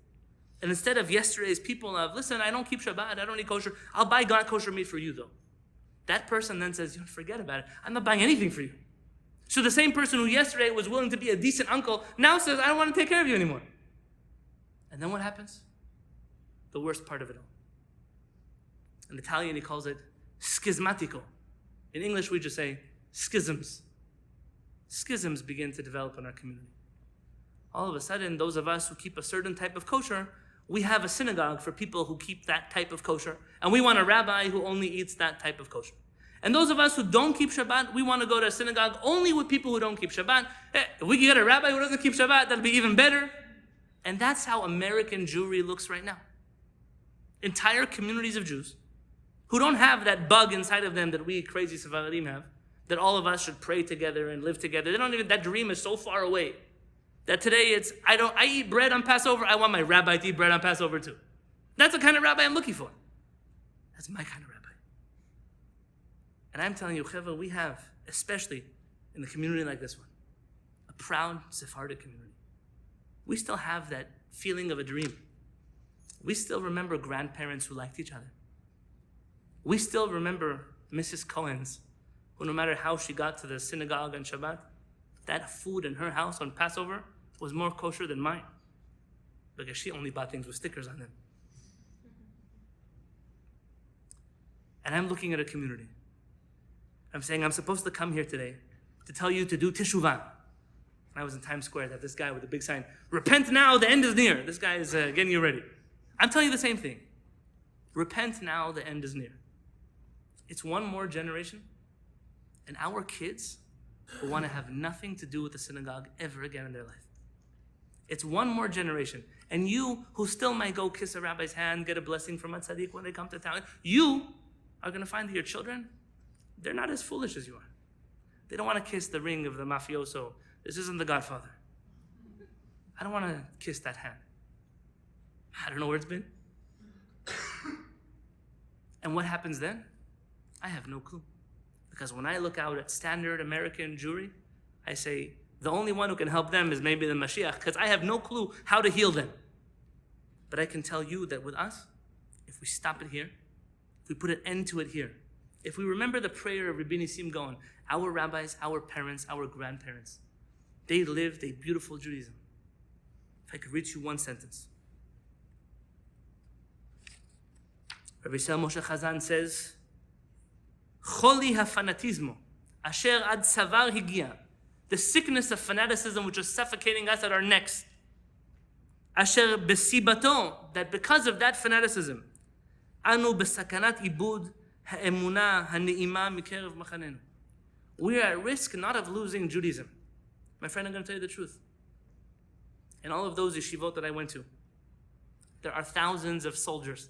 And instead of yesterday's people of, listen, I don't keep Shabbat, I don't eat kosher, I'll buy God kosher meat for you though. That person then says, forget about it. I'm not buying anything for you. So the same person who yesterday was willing to be a decent uncle now says, I don't want to take care of you anymore. And then what happens? The worst part of it all. In Italian, he calls it schismatico. In English, we just say schisms. Schisms begin to develop in our community. All of a sudden, those of us who keep a certain type of kosher, we have a synagogue for people who keep that type of kosher, and we want a rabbi who only eats that type of kosher. And those of us who don't keep Shabbat, we want to go to a synagogue only with people who don't keep Shabbat. If we can get a rabbi who doesn't keep Shabbat, that'll be even better. And that's how American Jewry looks right now. Entire communities of Jews who don't have that bug inside of them that we crazy Sephardim have, that all of us should pray together and live together. They don't even, that dream is so far away that today it's, I eat bread on Passover, I want my rabbi to eat bread on Passover too. That's the kind of rabbi I'm looking for. That's my kind of rabbi. And I'm telling you, Cheva, we have, especially in a community like this one, a proud Sephardic community. We still have that feeling of a dream. We still remember grandparents who liked each other. We still remember Mrs. Cohen's, who no matter how she got to the synagogue on Shabbat, that food in her house on Passover was more kosher than mine, because she only bought things with stickers on them. And I'm looking at a community. I'm saying I'm supposed to come here today to tell you to do teshuvah. I was in Times Square, that this guy with a big sign, repent now, the end is near. This guy is getting you ready. I'm telling you the same thing. Repent now, the end is near. It's one more generation, and our kids will want to have nothing to do with the synagogue ever again in their life. It's one more generation. And you, who still might go kiss a rabbi's hand, get a blessing from a tzaddik when they come to town, you are going to find that your children, they're not as foolish as you are. They don't want to kiss the ring of the mafioso. This isn't the Godfather. I don't want to kiss that hand. I don't know where it's been. And what happens then? I have no clue. Because when I look out at standard American Jewry, I say, the only one who can help them is maybe the Mashiach, because I have no clue how to heal them. But I can tell you that with us, if we stop it here, if we put an end to it here, if we remember the prayer of Rabbi Nissim Gaon, our rabbis, our parents, our grandparents, they lived a beautiful Judaism. If I could read you one sentence. Rabbi Sel Moshe Chazan says, Choli ha-fanatismo, asher ad savar higia, the sickness of fanaticism which is suffocating us at our necks. Asher besibato, that because of that fanaticism, anu besakanat ibud ha'emunah ha'ne'ima mikerev machanenu. We are at risk not of losing Judaism. My friend, I'm going to tell you the truth. In all of those yeshivot that I went to, there are thousands of soldiers.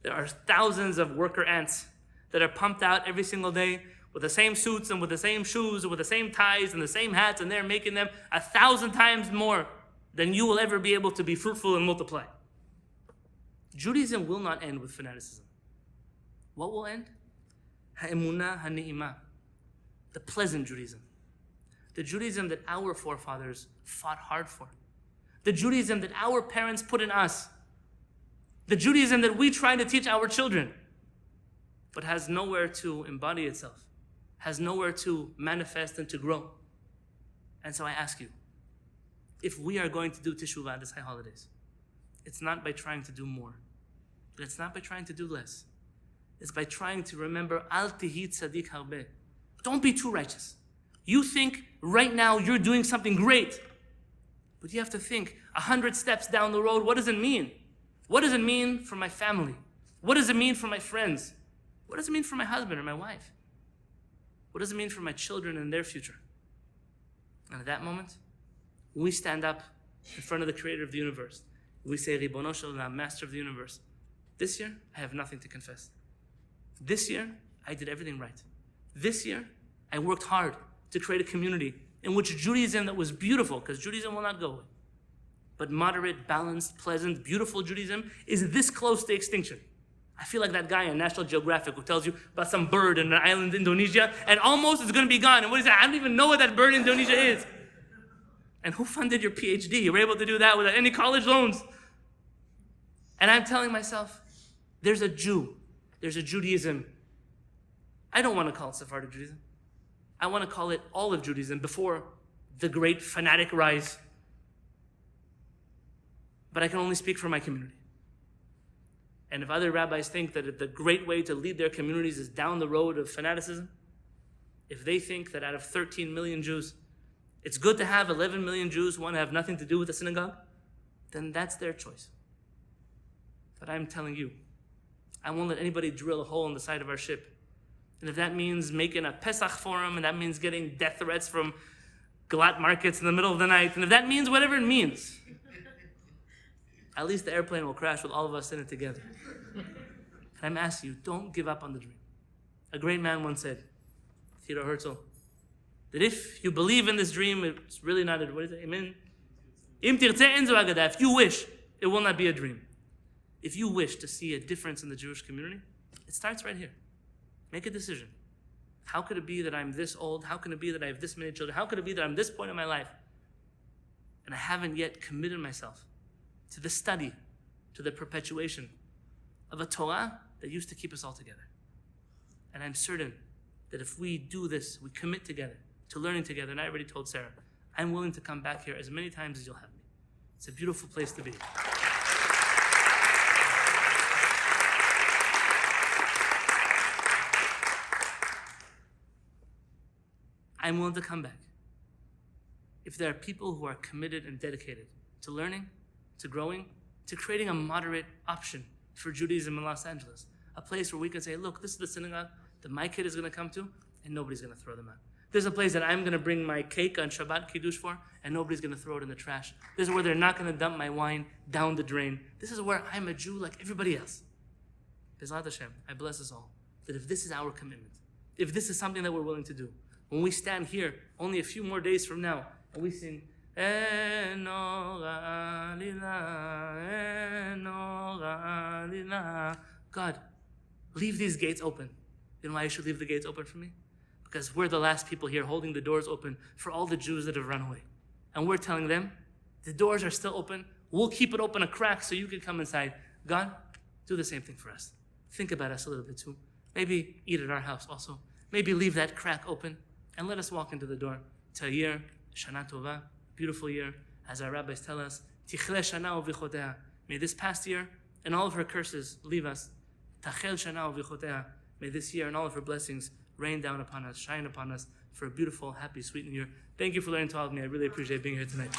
There are thousands of worker ants that are pumped out every single day with the same suits and with the same shoes and with the same ties and the same hats, and they're making them 1,000 times more than you will ever be able to be fruitful and multiply. Judaism will not end with fanaticism. What will end? Ha'emunah ha'ne'imah. The pleasant Judaism. The Judaism that our forefathers fought hard for. The Judaism that our parents put in us. The Judaism that we try to teach our children, but has nowhere to embody itself, has nowhere to manifest and to grow. And so I ask you, if we are going to do teshuvah this high holidays, it's not by trying to do more, but it's not by trying to do less. It's by trying to remember, al tihi tzadik harbe. Don't be too righteous. You think right now you're doing something great, but you have to think 100 steps down the road, what does it mean? What does it mean for my family? What does it mean for my friends? What does it mean for my husband or my wife? What does it mean for my children and their future? And at that moment, when we stand up in front of the creator of the universe, we say, Ribono Shel Olam, master of the universe, this year, I have nothing to confess. This year, I did everything right. This year, I worked hard to create a community in which Judaism that was beautiful, because Judaism will not go away, but moderate, balanced, pleasant, beautiful Judaism is this close to extinction. I feel like that guy on National Geographic who tells you about some bird in an island in Indonesia and almost it's going to be gone. And what is that? I don't even know what that bird in Indonesia is. And who funded your PhD? You were able to do that without any college loans. And I'm telling myself, there's a Jew. There's a Judaism. I don't want to call it Sephardic Judaism. I want to call it all of Judaism before the great fanatic rise. But I can only speak for my community. And if other rabbis think that the great way to lead their communities is down the road of fanaticism, if they think that out of 13 million Jews, it's good to have 11 million Jews who want to have nothing to do with the synagogue, then that's their choice. But I'm telling you, I won't let anybody drill a hole in the side of our ship. And if that means making a Pesach forum, and that means getting death threats from Galat markets in the middle of the night, and if that means whatever it means, at least the airplane will crash with all of us in it together. And I'm asking you, don't give up on the dream. A great man once said, Theodore Herzl, that if you believe in this dream, it's really not a, what is it? Amen? If you wish, it will not be a dream. If you wish to see a difference in the Jewish community, it starts right here. Make a decision. How could it be that I'm this old? How can it be that I have this many children? How could it be that I'm this point in my life and I haven't yet committed myself to the study, to the perpetuation of a Torah that used to keep us all together? And I'm certain that if we do this, we commit together to learning together, and I already told Sarah, I'm willing to come back here as many times as you'll have me. It's a beautiful place to be. I'm willing to come back. If there are people who are committed and dedicated to learning, to growing, to creating a moderate option for Judaism in Los Angeles, a place where we can say, look, this is the synagogue that my kid is going to come to, and nobody's going to throw them out. There's a place that I'm going to bring my cake on Shabbat Kiddush for, and nobody's going to throw it in the trash. This is where they're not going to dump my wine down the drain. This is where I'm a Jew like everybody else. B'ezrat Hashem, I bless us all, that if this is our commitment, if this is something that we're willing to do, when we stand here only a few more days from now, and we sing, God, leave these gates open. You know why I should leave the gates open for me? Because we're the last people here holding the doors open for all the Jews that have run away. And we're telling them, the doors are still open. We'll keep it open a crack so you can come inside. God, do the same thing for us. Think about us a little bit too. Maybe eat at our house also. Maybe leave that crack open and let us walk into the door to a year, Shana Tova, beautiful year, as our rabbis tell us, Tichle Shana uvichotea. May this past year and all of her curses leave us. Tachel Shana uvichotea. May this year and all of her blessings rain down upon us, shine upon us for a beautiful, happy, sweet new year. Thank you for learning to all of me. I really appreciate being here tonight.